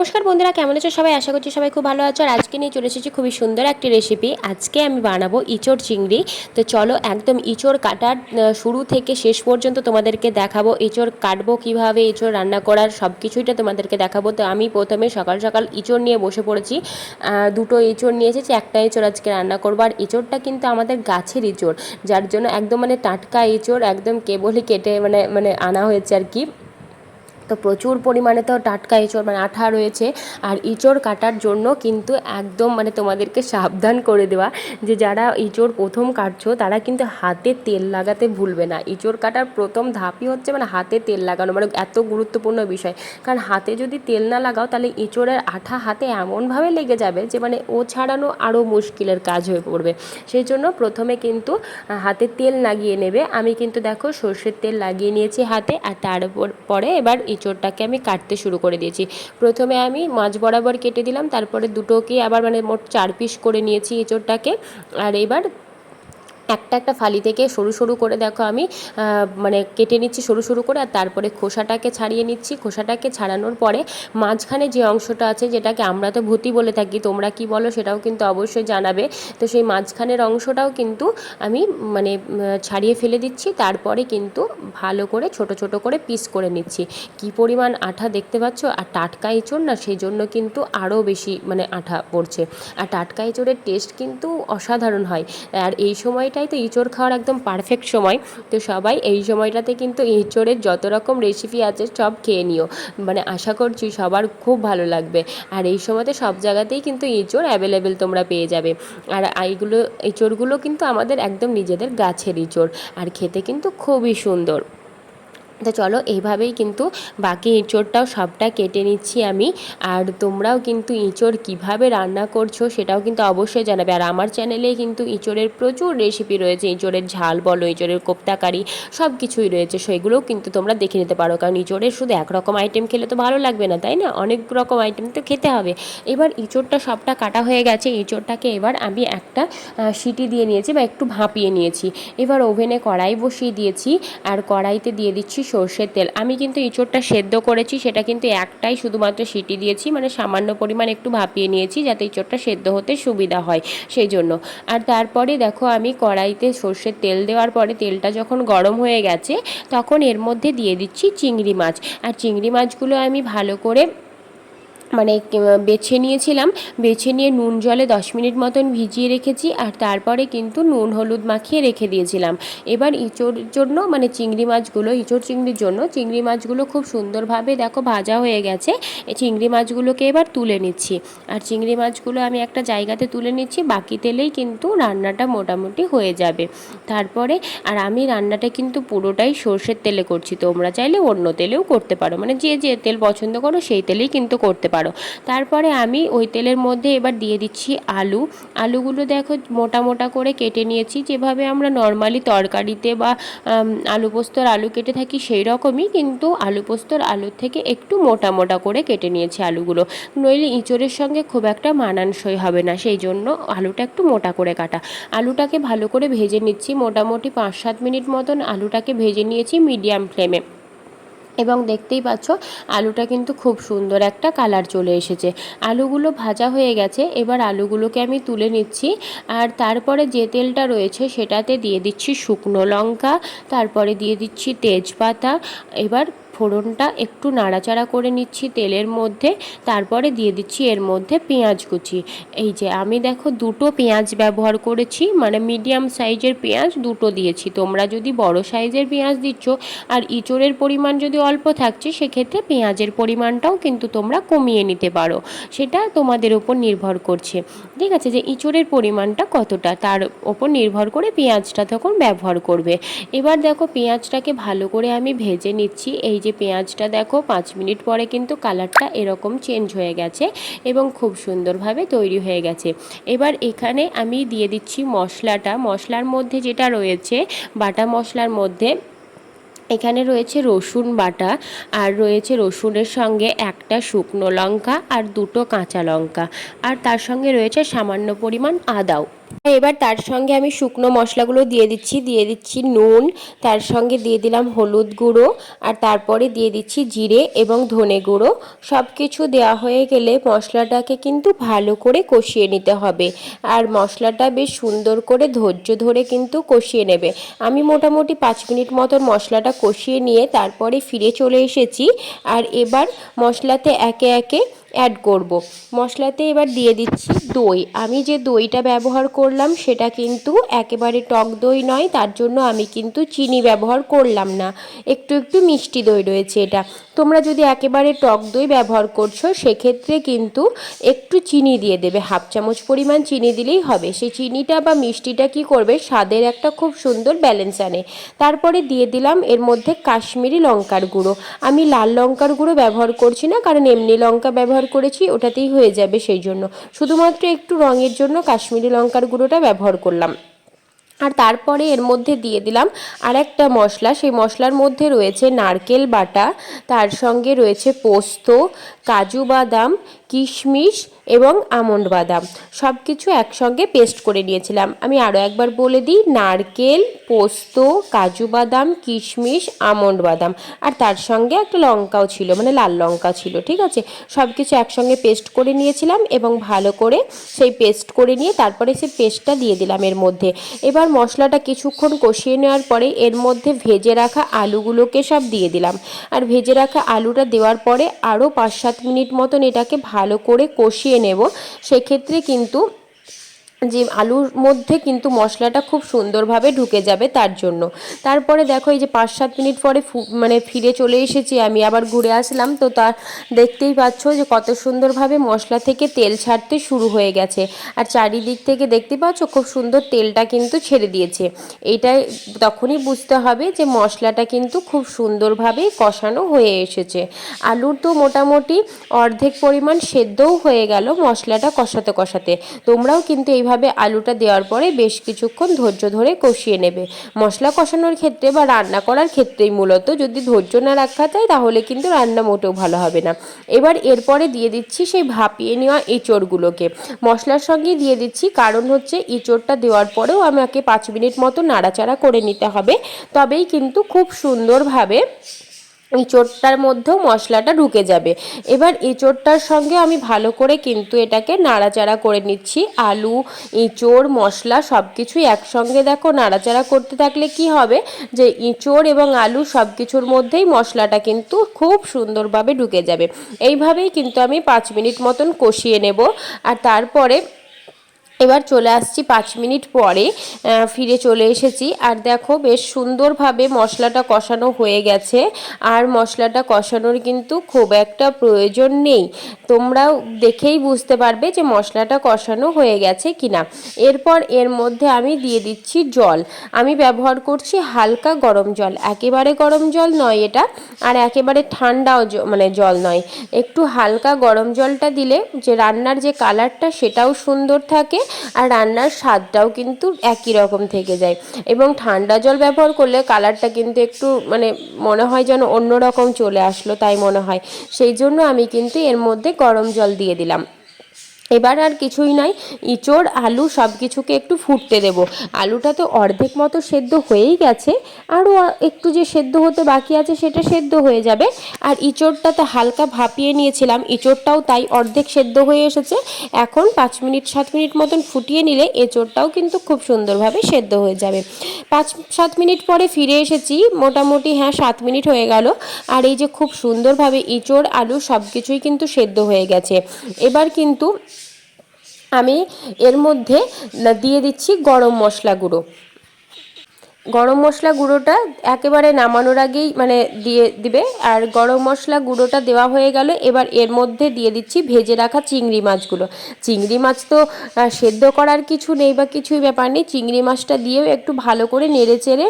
নমস্কার বন্ধুরা, কেমন আছো সবাই? আশা করছি সবাই খুব ভালো আছো। আর আজকে নিয়ে চলে এসেছি খুবই সুন্দর একটি রেসিপি। আজকে আমি বানাবো ইঁচড় চিংড়ি। তো চলো একদম ইঁচড় কাটার শুরু থেকে শেষ পর্যন্ত তোমাদেরকে দেখাবো। ইঁচড় কাটবো কীভাবে, ইঁচড় রান্না করার সব কিছুইটা তোমাদেরকে দেখাবো। তো আমি প্রথমে সকাল সকাল ইঁচড় নিয়ে বসে পড়েছি। দুটো ইঁচড় নিয়ে এসেছি, একটা ইঁচড় আজকে রান্না করবো। আর ইঁচড়টা কিন্তু আমাদের গাছের ইঁচড়, যার জন্য একদম টাটকা ইঁচড়, একদম কেবলই কেটে মানে আনা হয়েছে আর কি। তো প্রচুর পরিমাণে তো টাটকা এঁচড় আঠা রয়েছে। আর ইঁচড় কাটার জন্য কিন্তু একদম তোমাদেরকে সাবধান করে দেওয়া যে যারা ইঁচড় প্রথম কাটছো তারা কিন্তু হাতে তেল লাগাতে ভুলবে না। ইঁচড় কাটার প্রথম ধাপই হচ্ছে হাতে তেল লাগানো, এত গুরুত্বপূর্ণ বিষয়। কারণ হাতে যদি তেল না লাগাও তাহলে ইঁচড়ের আঠা হাতে এমনভাবে লেগে যাবে যে ও ছাড়ানো আরও মুশকিলের কাজ হয়ে পড়বে। সেই জন্য প্রথমে কিন্তু হাতে তেল লাগিয়ে নেবে। আমি কিন্তু দেখো সর্ষের তেল লাগিয়ে নিয়েছি হাতে। আর পরে এবার ইঁচড়টাকে আমি কাটতে শুরু করে দিয়েছি। প্রথমে আমি মাঝ বরাবর কেটে দিলাম, তারপরে দুটোকে আবার মোট 4 পিস করে নিয়েছি ইঁচড়টাকে। আর এবার একটা একটা ফালি থেকে সরু সরু করে দেখো আমি কেটে নিচ্ছি সরু সরু করে। আর তারপরে খোসাটাকে ছাড়িয়ে নিচ্ছি। খোসাটাকে ছাড়ানোর পরে মাঝখানে যে অংশটা আছে, যেটাকে আমরা তো ভুতি বলে থাকি, তোমরা কি বলো সেটাও কিন্তু অবশ্যই জানাবে। তো সেই মাঝখানের অংশটাও কিন্তু আমি ছাড়িয়ে ফেলে দিচ্ছি। তারপরে কিন্তু ভালো করে ছোট ছোট করে পিস করে নিচ্ছি। কি পরিমাণ আঠা দেখতে পাচ্ছ! আর টাটকা এঁচড় না, সেই জন্য কিন্তু আরও বেশি আঠা পড়ছে। আর টাটকা এঁচড়ের টেস্ট কিন্তু অসাধারণ হয়। আর এই সময়টাই তো ইঁচড় খাওয়ার একদম পারফেক্ট সময়। তো সবাই এই সময়টাতে কিন্তু এঁচড়ের যত রকম রেসিপি আছে সব খেয়ে নিও। আশা করছি সবার খুব ভালো লাগবে। আর এই সময়তে সব জায়গাতেই কিন্তু এঁচড় অ্যাভেলেবেল তোমরা পেয়ে যাবে। আর এঁচড়গুলো কিন্তু আমাদের একদম নিজেদের গাছের এঁচড়। আর খেতে কিন্তু খুবই সুন্দর। তো চলো এইভাবেই কিন্তু বাকি এঁচড়টাও সবটা কেটে নিচ্ছি আমি। আর তোমরাও কিন্তু এঁচড় কীভাবে রান্না করছো সেটাও কিন্তু অবশ্যই জানাবে। আর আমার চ্যানেলে কিন্তু এঁচড়ের প্রচুর রেসিপি রয়েছে। এঁচড়ের ঝাল বলো, এঁচড়ের কোপ্তাকারি, সব কিছুই রয়েছে। সেগুলোও কিন্তু তোমরা দেখে নিতে পারো। কারণ এঁচড়ের শুধু একরকম আইটেম খেলে তো ভালো লাগবে না, তাই না? অনেক রকম আইটেম তো খেতে হবে। এবার এঁচড়টা সবটা কাটা হয়ে গেছে। এঁচড়টাকে এবার আমি একটা সিটি দিয়ে নিয়েছি বা একটু ভাপিয়ে নিয়েছি। এবার ওভেনে কড়াই বসিয়ে দিয়েছি। আর কড়াইতে দিয়ে দিচ্ছি সর্ষের তেল। আমি কিন্তু এঁচড়টা সেদ্ধ করেছি, সেটা কিন্তু একটাই শুধুমাত্র সিটি দিয়েছি, সামান্য পরিমাণ একটু ভাপিয়ে নিয়েছি যাতে এঁচড়টা সেদ্ধ হতে সুবিধা হয় সেই জন্য। আর তারপরে দেখো আমি কড়াইতে সর্ষের তেল দেওয়ার পরে তেলটা যখন গরম হয়ে গেছে তখন এর মধ্যে দিয়ে দিচ্ছি চিংড়ি মাছ। আর চিংড়ি মাছগুলো আমি ভালো করে বেছে নিয়েছিলাম। বেছে নিয়ে নুন জলে 10 মিনিট মতন ভিজিয়ে রেখেছি। আর তারপরে কিন্তু নুন হলুদ মাখিয়ে রেখে দিয়েছিলাম। এবার ইঁচড়ের জন্য চিংড়ি মাছগুলো, ইঁচড় চিংড়ির জন্য চিংড়ি মাছগুলো খুব সুন্দরভাবে দেখো ভাজা হয়ে গেছে। এই চিংড়ি মাছগুলোকে এবার তুলে নিচ্ছি। আর চিংড়ি মাছগুলো আমি একটা জায়গাতে তুলে নিচ্ছি। বাকি তেলেই কিন্তু রান্নাটা মোটামুটি হয়ে যাবে। তারপরে আর আমি রান্নাটা কিন্তু পুরোটাই সর্ষের তেলে করছি। তোমরা চাইলে অন্য তেলেও করতে পারো, যে যে তেল পছন্দ করো সেই তেলেই কিন্তু করতে পারো। তারপরে আমি ওই তেলের মধ্যে এবার দিয়ে দিচ্ছি আলুগুলো দেখো মোটা মোটা করে কেটে নিয়েছি। যেভাবে আমরা নর্মালি তরকারিতে বা আলু পোস্তর আলু কেটে থাকি সেই রকমই কিন্তু আলু পোস্তর আলুর থেকে একটু মোটা মোটা করে কেটে নিয়েছি আলুগুলো। নইলে এঁচড়ের সঙ্গে খুব একটা মানানসই হবে না, সেই জন্য আলুটা একটু মোটা করে কাটা। আলুটাকে ভালো করে ভেজে নিচ্ছি। মোটামুটি 5-7 মিনিট মতন আলুটাকে ভেজে নিয়েছি মিডিয়াম ফ্লেমে। এবং দেখতেই পাচ্ছ আলুটা কিন্তু খুব সুন্দর একটা কালার চলে এসেছে। আলুগুলো ভাজা হয়ে গেছে। এবার আলুগুলোকে আমি তুলে নিচ্ছি। আর তারপরে যে তেলটা রয়েছে সেটাতে দিয়ে দিচ্ছি শুকনো লঙ্কা, তারপরে দিয়ে দিচ্ছি তেজপাতা। এবার ফোড়নটা একটু নাড়াচাড়া করে নিচ্ছি তেলের মধ্যে। তারপরে দিয়ে দিচ্ছি এর মধ্যে পেঁয়াজ কুচি। এই যে আমি দেখো দুটো পেঁয়াজ ব্যবহার করেছি, মিডিয়াম সাইজের পেঁয়াজ দুটো দিয়েছি। তোমরা যদি বড় সাইজের পেঁয়াজ দিচ্ছ আর ইঁচড়ের পরিমাণ যদি অল্প থাকছে সেক্ষেত্রে পেঁয়াজের পরিমাণটাও কিন্তু তোমরা কমিয়ে নিতে পারো। সেটা তোমাদের উপর নির্ভর করছে। ঠিক আছে, যে ইঁচড়ের পরিমাণটা কতটা তার ওপর নির্ভর করে পেঁয়াজটা তখন ব্যবহার করবে। এবার দেখো পেঁয়াজটাকে ভালো করে আমি ভেজে নিচ্ছি। এই যে পেঁয়াজটা দেখো 5 মিনিট পরে কিন্তু কালারটা এরকম চেঞ্জ হয়ে গেছে এবং খুব সুন্দরভাবে তৈরি হয়ে গেছে। এবার এখানে আমি দিয়ে দিচ্ছি মশলাটা। মশলার মধ্যে যেটা রয়েছে বাটা মশলার মধ্যে এখানে রয়েছে রসুন বাটা, আর রয়েছে রসুনের সঙ্গে একটা শুকনো লঙ্কা আর দুটো কাঁচা লঙ্কা, আর তার সঙ্গে রয়েছে সামান্য পরিমাণ আদাও। এবার তার সঙ্গে আমি শুকনো মশলাগুলো দিয়ে দিচ্ছি নুন, তার সঙ্গে দিয়ে দিলাম হলুদ গুঁড়ো, আর তারপরে দিয়ে দিচ্ছি জিরে এবং ধনে গুঁড়ো। সব কিছু দেওয়া হয়ে গেলে মশলাটাকে কিন্তু ভালো করে কষিয়ে নিতে হবে, আর মশলাটা বেশ সুন্দর করে ধৈর্য ধরে কিন্তু কষিয়ে নেবে। আমি মোটামুটি 5 মিনিট মতন মশলাটা কষিয়ে নিয়ে তারপরে ফিরে চলে এসেছি। আর এবার মশলাতে একে একে অ্যাড করব। মশলাতে এবার দিয়ে দিচ্ছি দই। আমি যে দইটা ব্যবহার করলাম সেটা কিন্তু একেবারে টক দই নয়, তার জন্য আমি কিন্তু চিনি ব্যবহার করলাম না, একটু একটু মিষ্টি দই রয়েছে এটা। তোমরা যদি একেবারে টক দই ব্যবহার করছো সেক্ষেত্রে কিন্তু একটু চিনি দিয়ে দেবে, 1/2 চামচ পরিমাণ চিনি দিলেই হবে। সেই চিনিটা বা মিষ্টিটা কি করবে, স্বাদের একটা খুব সুন্দর ব্যালেন্স আনে। তারপরে দিয়ে দিলাম এর মধ্যে কাশ্মীরি লঙ্কার গুঁড়ো। আমি লাল লঙ্কার গুঁড়ো ব্যবহার করছি না, কারণ এমনি লঙ্কা ব্যবহার করেছি ওটাতেই হয়ে যাবে, সেই জন্য শুধুমাত্র একটু রঙের জন্য কাশ্মীরি লঙ্কার গুঁড়োটা ব্যবহার করলাম। আর তারপরে এর মধ্যে দিয়ে দিলাম আরেকটা মশলা। সেই মশলার মধ্যে রয়েছে নারকেল বাটা, তার সঙ্গে রয়েছে পোস্ত, কাজু বাদাম, কিশমিশ এবং আমন্ড বাদাম। সব কিছু একসঙ্গে পেস্ট করে নিয়েছিলাম। আমি আরও একবার বলে দিই, নারকেল, পোস্ত, কাজু বাদাম, কিশমিশ, আমন্ড বাদাম, আর তার সঙ্গে একটা লঙ্কাও ছিল, মানে লাল লঙ্কা ছিল। ঠিক আছে, সব কিছু একসঙ্গে পেস্ট করে নিয়েছিলাম এবং ভালো করে সেই পেস্ট করে নিয়ে তারপরে সেই পেস্টটা দিয়ে দিলাম এর মধ্যে। এবার মশলাটা কিছুক্ষণ কষিয়ে নেওয়ার পরে এর মধ্যে ভেজে রাখা আলুগুলোকে সব দিয়ে দিলাম। আর ভেজে রাখা আলুটা দেওয়ার পরে আরও 5-7 মিনিট মতন এটাকে ভালো করে কষিয়ে নেব। সেক্ষেত্রে কিন্তু যে আলুর মধ্যে কিন্তু মশলাটা খুব সুন্দরভাবে ঢুকে যাবে, তার জন্য। তারপরে দেখো এই যে 5-7 মিনিট পরে মানে ফিরে চলে এসেছি, আমি আবার ঘুরে আসলাম। তো তার দেখতেই পাচ্ছ যে কত সুন্দরভাবে মশলা থেকে তেল ছাড়তে শুরু হয়ে গেছে, আর চারিদিক থেকে দেখতে পাচ্ছ খুব সুন্দর তেলটা কিন্তু ছেড়ে দিয়েছে। এইটাই তখনই বুঝতে হবে যে মশলাটা কিন্তু খুব সুন্দরভাবেই কষানো হয়ে এসেছে। আলুর তো মোটামুটি অর্ধেক পরিমাণ সেদ্ধও হয়ে গেল মশলাটা কষাতে কষাতে। তোমরাও কিন্তু এইভাবে আলুটা দেওয়ার পরে বেশ কিছুক্ষণ ধৈর্য ধরে কষিয়ে নেবে। মশলা কষানোর ক্ষেত্রে বা রান্না করার ক্ষেত্রেই মূলত যদি ধৈর্য না রাখা যায় তাহলে কিন্তু রান্না মোটেও ভালো হবে না। এবার এরপরে দিয়ে দিচ্ছি সেই ভাপিয়ে নেওয়া এঁচোড়গুলোকে মশলার সঙ্গে দিয়ে দিচ্ছি, কারণ হচ্ছে এঁচোড়টা দেওয়ার পরেও আমাকে 5 মিনিট মতো নাড়াচাড়া করে নিতে হবে, তবেই কিন্তু খুব সুন্দরভাবে এঁচোড়টার মধ্যেও মশলাটা ঢুকে যাবে। এবার এঁচোড়টার সঙ্গে আমি ভালো করে কিন্তু এটাকে নাড়াচাড়া করে নিচ্ছি। আলু, এঁচোড়, মশলা সব কিছুই একসঙ্গে দেখো নাড়াচাড়া করতে থাকলে কি হবে, যে এঁচোড় এবং আলু সব কিছুর মধ্যেই মশলাটা কিন্তু খুব সুন্দরভাবে ঢুকে যাবে। এইভাবেই কিন্তু আমি 5 মিনিট মতন কষিয়ে নেব। আর তারপরে এবার চলে আসছি 5 মিনিট পরে, ফিরে চলে এসেছি। আর দেখো বেশ সুন্দরভাবে মশলাটা কষানো হয়ে গেছে, আর মশলাটা কষানোর কিন্তু খুব একটা প্রয়োজন নেই, তোমরাও দেখেই বুঝতে পারবে যে মশলাটা কষানো হয়ে গেছে কিনা। এরপর এর মধ্যে আমি দিয়ে দিচ্ছি জল। আমি ব্যবহার করছি হালকা গরম জল, একেবারে গরম জল নয় এটা, আর একেবারে ঠান্ডাও মানে জল নয়, একটু হালকা গরম জলটা দিলে যে রান্নার যে কালারটা সেটাও সুন্দর থাকে, আর রান্নার স্বাদটাও কিন্তু একই রকম থেকে যায়। এবং ঠান্ডা জল ব্যবহার করলে কালারটা কিন্তু একটু মানে মনে হয় যেন অন্য রকম চলে আসলো, তাই মনে হয়। সেই জন্য আমি কিন্তু এর মধ্যে গরম জল দিয়ে দিলাম। এবার আর কিছুই নয়, এঁচোড় আলু সব কিছুকে একটু ফুটতে দেব। আলুটা তো অর্ধেক মতো সেদ্ধ হয়েই গেছে, আরও একটু যে সেদ্ধ হতে বাকি আছে সেটা সেদ্ধ হয়ে যাবে। আর এঁচোড়টা তো হালকা ভাপিয়ে নিয়েছিলাম, এঁচোড়টাও তাই অর্ধেক সেদ্ধ হয়ে এসেছে। এখন 5-7 মিনিট মতন ফুটিয়ে নিলে এঁচোড়টাও কিন্তু খুব সুন্দরভাবে সেদ্ধ হয়ে যাবে। 5-7 মিনিট পরে ফিরে এসেছি, মোটামুটি 7 মিনিট হয়ে গেল। আর এই যে খুব সুন্দরভাবে এঁচোড় আলু সব কিছুই কিন্তু সেদ্ধ হয়ে গেছে। এবার কিন্তু আমি এর মধ্যে দিয়ে দিচ্ছি গরম মশলা গুঁড়ো। গরম মশলা গুঁড়োটা একেবারে নামানোর আগেই মানে দিয়ে দিবে। আর গরম মশলা গুঁড়োটা দেওয়া হয়ে গেল। এবার এর মধ্যে দিয়ে দিচ্ছি ভেজে রাখা চিংড়ি মাছগুলো। চিংড়ি মাছ তো সেদ্ধ করার কিছু নেই বা কিছুই ব্যাপার নেই, চিংড়ি মাছটা দিয়েও একটু ভালো করে নেড়ে চেড়ে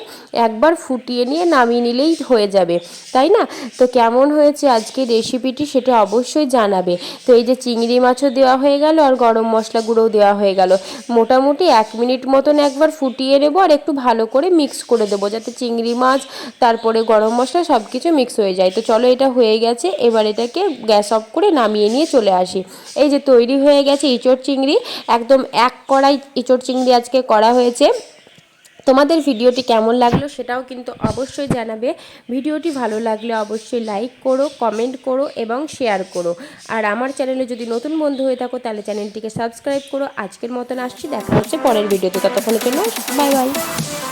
একবার ফুটিয়ে নিয়ে নামিয়ে নিলেই হয়ে যাবে, তাই না? তো কেমন হয়েছে আজকে রেসিপিটি সেটা অবশ্যই জানাবে। তো এই যে চিংড়ি মাছও দেওয়া হয়ে গেল আর গরম মশলা গুঁড়োও দেওয়া হয়ে গেল, মোটামুটি 1 মিনিট মতন একবার ফুটিয়ে নেবো আর একটু ভালো করে মিক্স করে দেবো, যাতে চিংড়ি মাছ তারপরে গরম মশলা সব কিছু মিক্স হয়ে যায়। তো চলো এটা হয়ে গেছে, এবার এটাকে গ্যাস অফ করে নামিয়ে নিয়ে চলে আসি। এই যে তৈরি হয়ে গেছে ইঁচড় চিংড়ি, একদম এক কড়াই ইঁচড় চিংড়ি আজকে করা হয়েছে। তোমাদের ভিডিওটি কেমন লাগলো সেটাও কিন্তু অবশ্যই জানাবে। ভিডিওটি ভালো লাগলে অবশ্যই লাইক করো, কমেন্ট করো এবং শেয়ার করো। আর আমার চ্যানেলে যদি নতুন বন্ধু হয়ে থাকো তাহলে চ্যানেলটিকে সাবস্ক্রাইব করো। আজকের মতন আসছি, দেখা হচ্ছে পরের ভিডিওতে। ততক্ষণের জন্য বাই বাই।